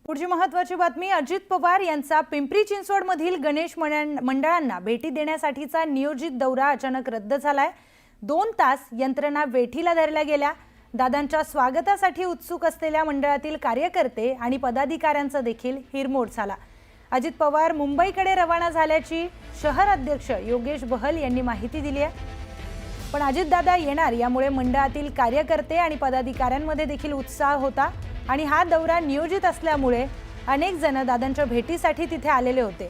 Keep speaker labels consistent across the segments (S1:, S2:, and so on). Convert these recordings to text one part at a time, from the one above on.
S1: पुढची महत्त्वाची बातमी, अजित पवार यांचा पिंपरी चिंचवडमधील गणेश मंडळांना भेटी देण्यासाठीचा नियोजित दौरा अचानक रद्द झालाय। 2 तास यंत्रणा वेठीला धरल्या गेल्या। दादांच्या स्वागतासाठी उत्सुक असलेल्या मंडळातील कार्यकर्ते आणि पदाधिकाऱ्यांचा देखील हिरमोड झाला। अजित पवार मुंबईकडे रवाना झाल्याची शहर अध्यक्ष योगेश बहल यांनी माहिती दिली आहे। पण अजितदादा येणार यामुळे मंडळातील कार्यकर्ते आणि पदाधिकाऱ्यांमध्ये देखील उत्साह होता आणि हा दौरा नियोजित असल्यामुळे अनेक जण दादांच्या भेटीसाठी तिथे आलेले होते।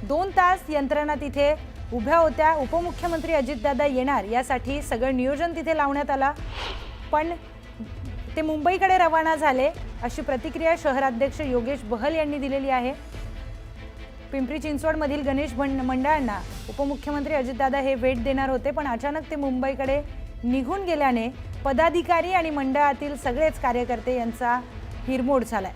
S1: 2 तास यंत्रणा तिथे उभ्या होत्या। उपमुख्यमंत्री अजितदादा येणार यासाठी सगळं नियोजन तिथे लावण्यात आलं, पण ते मुंबईकडे रवाना झाले अशी प्रतिक्रिया शहराध्यक्ष योगेश बहल यांनी दिलेली आहे। पिंपरी चिंचवडमधील गणेश मंडळांना उपमुख्यमंत्री अजितदादा हे भेट देणार होते, पण अचानक ते मुंबईकडे निघून गेल्याने पदाधिकारी आणि मंडळातील सगळेच कार्यकर्ते यांचा हिरमोड झालाय।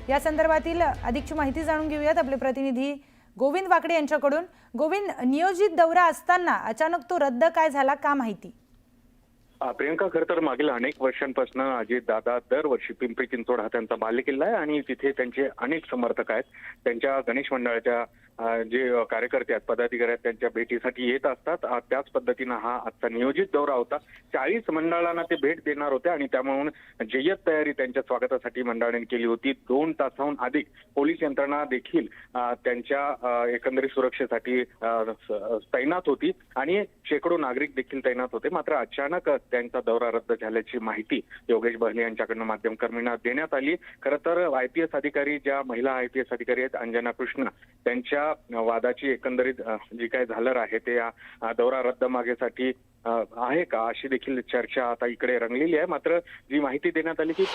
S1: या संदर्भातील अधिकची माहिती जाणून घेऊयात आपले प्रतिनिधी गोविंद वाकडे यांच्याकडून। गोविंद, नियोजित दौरा असताना अचानक तो रद्द काय झाला, का माहिती?
S2: प्रियंका, खरं तर मागील अनेक वर्षांपासून अजितदादा दरवर्षी पिंपरी चिंचवड हा त्यांचा बालेकिल्ला आहे आणि तिथे त्यांचे अनेक समर्थक आहेत। त्यांच्या गणेश मंडळाच्या जे कार्यकर्ते आहेत, पदाधिकारी आहेत, त्यांच्या भेटीसाठी येत असतात। त्याच पद्धतीनं हा आजचा नियोजित दौरा होता। 40 मंडळांना ते भेट देणार होते आणि त्यामुळे जय्यत तयारी त्यांच्या स्वागतासाठी मंडळाने केली होती। 2 तासाहून अधिक पोलीस यंत्रणा देखील त्यांच्या एकंदरीत सुरक्षेसाठी तैनात होती आणि शेकडो नागरिक देखील तैनात होते। मात्र अचानक त्यांचा दौरा रद्द झाल्याची माहिती योगेश बहल यांच्याकडून माध्यमकर्मींना देण्यात आली। खरं तर IPS अधिकारी, ज्या महिला IPS अधिकारी आहेत अंजना कृष्ण, त्यांच्या वादाची एकंदरीत जी काय झालर आहे ते दौरा रद्द मागेसाठी आहे का अशी देखील चर्चा आता इकडे रंगलेली आहे। मात्र जी माहिती देण्यात आली की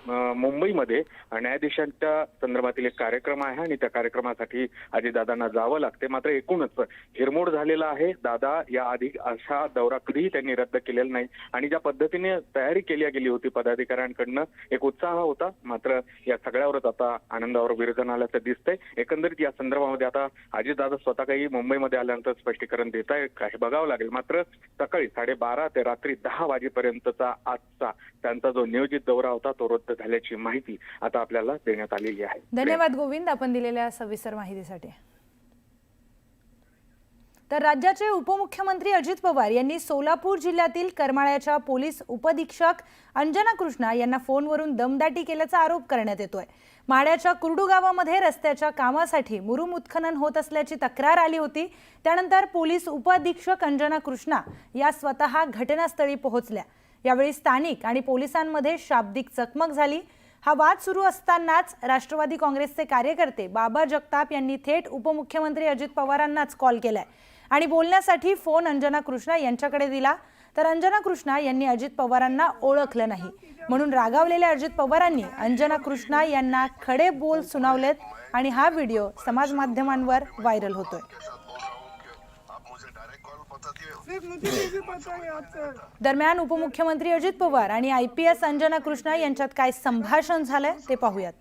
S2: मुंबईमध्ये न्यायाधीशांच्या संदर्भातील एक कार्यक्रम आहे आणि त्या कार्यक्रमासाठी अजितदादांना जावं लागते। मात्र एकूणच हिरमोड झालेला आहे। दादा या आधी असा दौरा कधीही त्यांनी रद्द केलेला नाही आणि ज्या पद्धतीने तयारी केली गेली होती पदाधिकाऱ्यांकडनं एक उत्साह होता। मात्र या सगळ्यावरच आता आनंदावर विरजण आल्याचं दिसतंय। एकंदरीत या संदर्भामध्ये आता अजितदादा स्वतः काही मुंबईमध्ये आल्यानंतर स्पष्टीकरण देत आहे का हे बघावं लागेल। मात्र सकाळी 12:30 ते रात्री 10 वाजेपर्यंतचा आजचा त्यांचा जो नियोजित दौरा होता तो रद्द झाल्याची माहिती आता आपल्याला देण्यात आलेली आहे।
S1: धन्यवाद गोविंद, आपण दिलेल्या सविस्तर माहितीसाठी। तर राज्याचे उपमुख्यमंत्री अजित पवार यांनी सोलापूर जिल्ह्यातील करमाळ्याच्या पोलीस उपअधीक्षक अंजना कृष्णा यांना फोनवरून दमदाटी केल्याचा आरोप करण्यात येतोय। माड्याच्या कुर्डू गावामध्ये रस्त्याच्या कामासाठी मुरुम उत्खनन होत असल्याची तक्रार आली होती। त्यानंतर पोलीस उपअधीक्षक अंजना कृष्णा या स्वतः घटनास्थळी पोहोचल्या। यावेळी स्थानिक आणि पोलिसांमध्ये शाब्दिक चकमक झाली। हा वाद सुरू असतानाच राष्ट्रवादी काँग्रेसचे कार्यकर्ते बाबा जगताप यांनी थेट उपमुख्यमंत्री अजित पवारांनाच कॉल केलाय आणि बोलण्यासाठी फोन अंजना कृष्णा यांच्याकडे दिला। तर अंजना कृष्णा यांनी अजित पवारांना ओळखलं नाही, म्हणून रागावलेल्या अजित पवारांनी अंजना कृष्णा यांना खडे बोल सुनावलेत आणि हा व्हिडिओ समाज माध्यमांवर व्हायरल होतोय। दरम्यान उपमुख्यमंत्री अजित पवार आणि IPS अंजना कृष्णा यांच्यात काय संभाषण झालंय ते पाहूयात।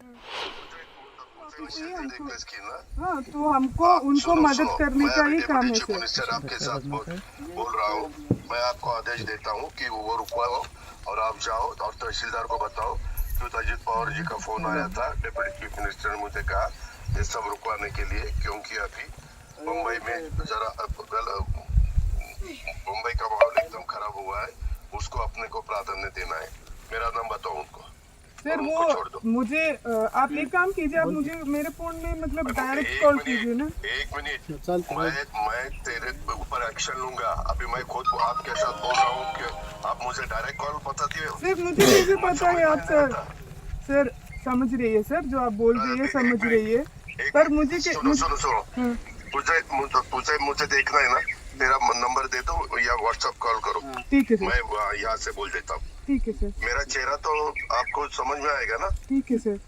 S3: हाँ, तो हमको उनको मदद करने का ही काम है सर।
S4: आपके साथ बोल रहा हूँ, मैं आपको आदेश देता हूँ कि वो रुकवाओ और आप जाओ और तहसीलदार को बताओ कि अजित पवार जी का फोन आया था, डिप्टी चीफ मिनिस्टर ने मुझे कहा ये सब रुकवाने के लिए, क्योंकि अभी मुंबई में जरा मुंबई का माहौल एकदम खराब हुआ है, उसको अपने को प्राधान्य देना है। मेरा नाम बताओ उनको
S3: सर। वो मुझे आप एक काम कीजिए, आप मुझे मेरे फोन में मतलब डायरेक्ट कॉल कीजिए ना।
S4: 1 मिनट, मैं तेरे ऊपर एक्शन लूंगा। अभी मैं खुद आपके साथ बोल रहा हूँ कि आप मुझे डायरेक्ट कॉल बताती हो।
S3: सर मुझे कैसे पता है आप सर समझ रही है सर, जो आप बोल रही है समझ रही है, पर मुझे
S4: सुनो मुझे देखना है ना, मेरा नंबर दे दो या व्हाट्सएप कॉल करो।
S3: ठीक है सर,
S4: मैं यहाँ से बोल देता हूँ।
S3: ठीक है सर,
S4: मेरा चेहरा तो आपको समझ में आएगा ना।
S3: ठीक है सर।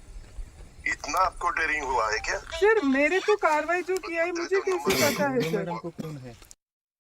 S4: इतना आपको डेयरिंग हुआ है क्या?
S3: सर मेरे को कार्रवाई जो किया है मुझे कैसे पता है सर?